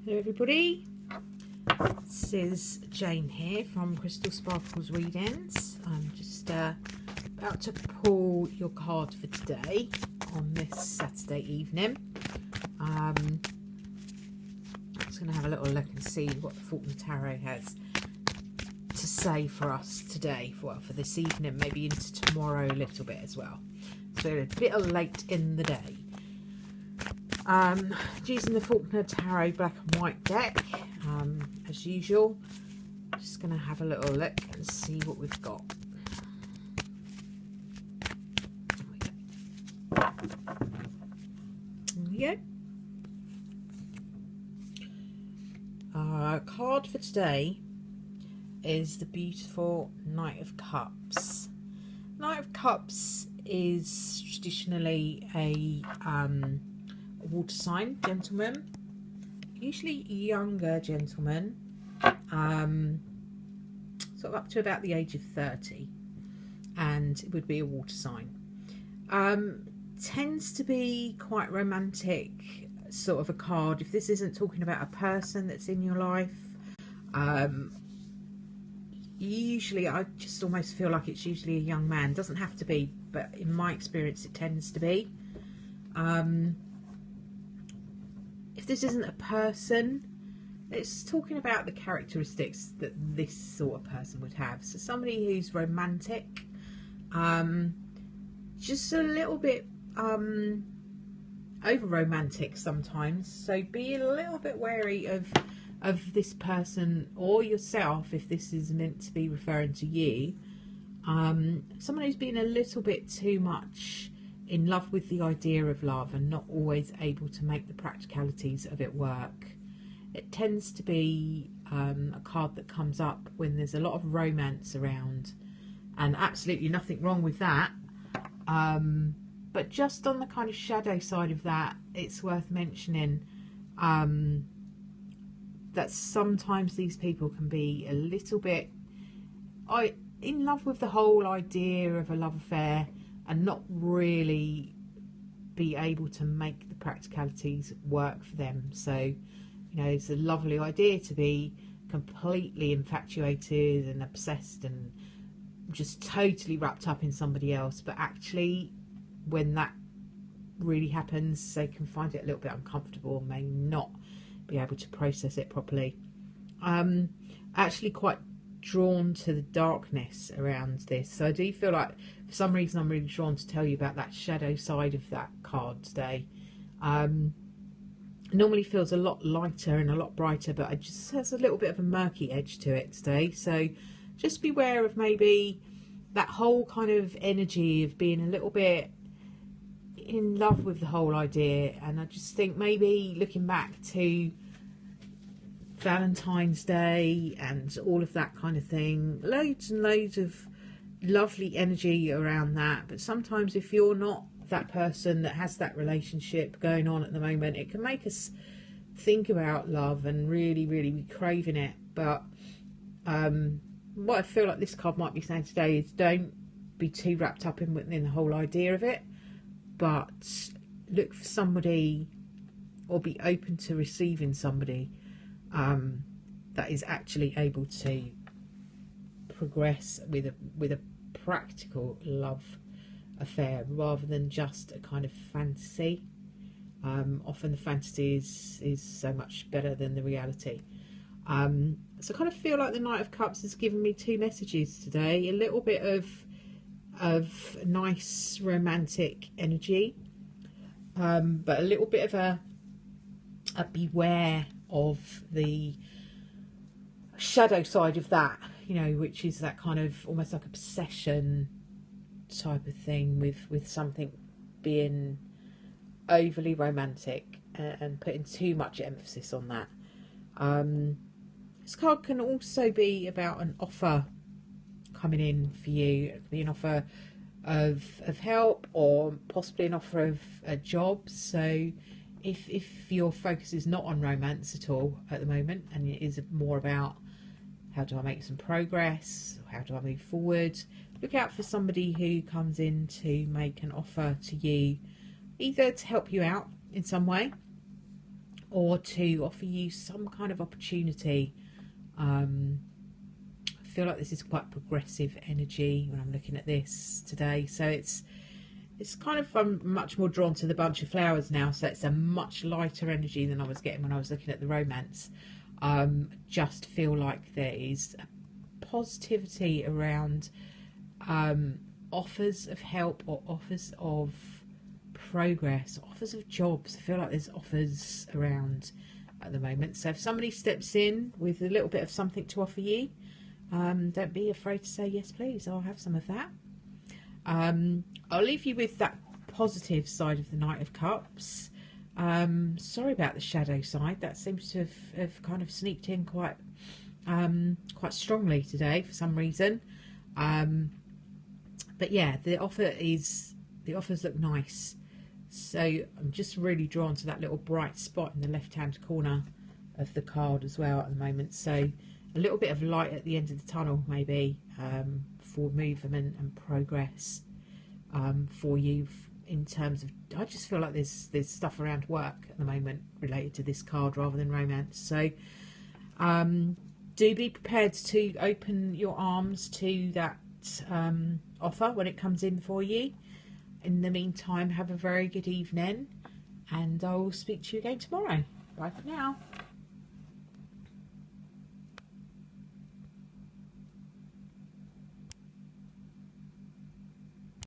Hello everybody, this is Jane here from Crystal Sparkles Readings. I'm just about to pull your card for today on this Saturday evening. Just going to have a little look and see what the Fortune Tarot has to say for us today, for this evening, maybe into tomorrow a little bit as well. So a bit late in the day. Using the Faulkner Tarot Black and White deck, as usual. Just going to have a little look and see what we've got. There we go. Our card for today is the beautiful Knight of Cups. Knight of Cups is traditionally a water sign gentleman, usually younger gentleman, sort of up to about the age of 30, and it would be a water sign. Tends to be quite romantic sort of a card. If this isn't talking about a person that's in your life, usually I just almost feel like it's usually a young man. Doesn't have to be, but in my experience it tends to be. If this isn't a person, it's talking about the characteristics that this sort of person would have. So somebody who's romantic, just a little bit over romantic sometimes. So be a little bit wary of this person or yourself if this is meant to be referring to you. Someone who's been a little bit too much in love with the idea of love and not always able to make the practicalities of it work. It tends to be a card that comes up when there's a lot of romance around, and absolutely nothing wrong with that, but just on the kind of shadow side of that, it's worth mentioning that sometimes these people can be a little bit in love with the whole idea of a love affair and not really be able to make the practicalities work for them. So, you know, it's a lovely idea to be completely infatuated and obsessed and just totally wrapped up in somebody else, but actually when that really happens, they can find it a little bit uncomfortable and may not be able to process it properly. Actually quite drawn to the darkness around this, so I do feel like for some reason I'm really drawn to tell you about that shadow side of that card today. Normally feels a lot lighter and a lot brighter, but it just has a little bit of a murky edge to it today, so just beware of maybe that whole kind of energy of being a little bit in love with the whole idea. And I just think maybe looking back to Valentine's Day and all of that kind of thing, loads and loads of lovely energy around that, but sometimes if you're not that person that has that relationship going on at the moment, it can make us think about love and really be craving it. But what I feel like this card might be saying today is don't be too wrapped up in the whole idea of it, but look for somebody or be open to receiving somebody that is actually able to progress with a practical love affair rather than just a kind of fantasy. Often the fantasy is so much better than the reality. So I kind of feel like the Knight of Cups has given me two messages today. A little bit of nice romantic energy, but a little bit of a beware of the shadow side of that, you know, which is that kind of almost like obsession type of thing with something being overly romantic and putting too much emphasis on that. This card can also be about an offer coming in for you. It could be an offer of help or possibly an offer of a job. So if your focus is not on romance at all at the moment and it is more about how do I make some progress, how do I move forward, look out for somebody who comes in to make an offer to you, either to help you out in some way or to offer you some kind of opportunity. I feel like this is quite progressive energy when I'm looking at this today. So it's kind of, I'm much more drawn to the bunch of flowers now. So it's a much lighter energy than I was getting when I was looking at the romance. Just feel like there is a positivity around offers of help or offers of progress, offers of jobs. I feel like there's offers around at the moment. So if somebody steps in with a little bit of something to offer you, don't be afraid to say yes please, I'll have some of that. I'll leave you with that positive side of the Knight of Cups. Sorry about the shadow side, that seems to have kind of sneaked in quite strongly today for some reason. But yeah, the offers look nice. So I'm just really drawn to that little bright spot in the left hand corner of the card as well at the moment. So a little bit of light at the end of the tunnel maybe, for movement and progress for you in terms of, I just feel like there's stuff around work at the moment related to this card rather than romance. So do be prepared to open your arms to that offer when it comes in for you. In the meantime, have a very good evening, and I'll speak to you again tomorrow. Bye for now.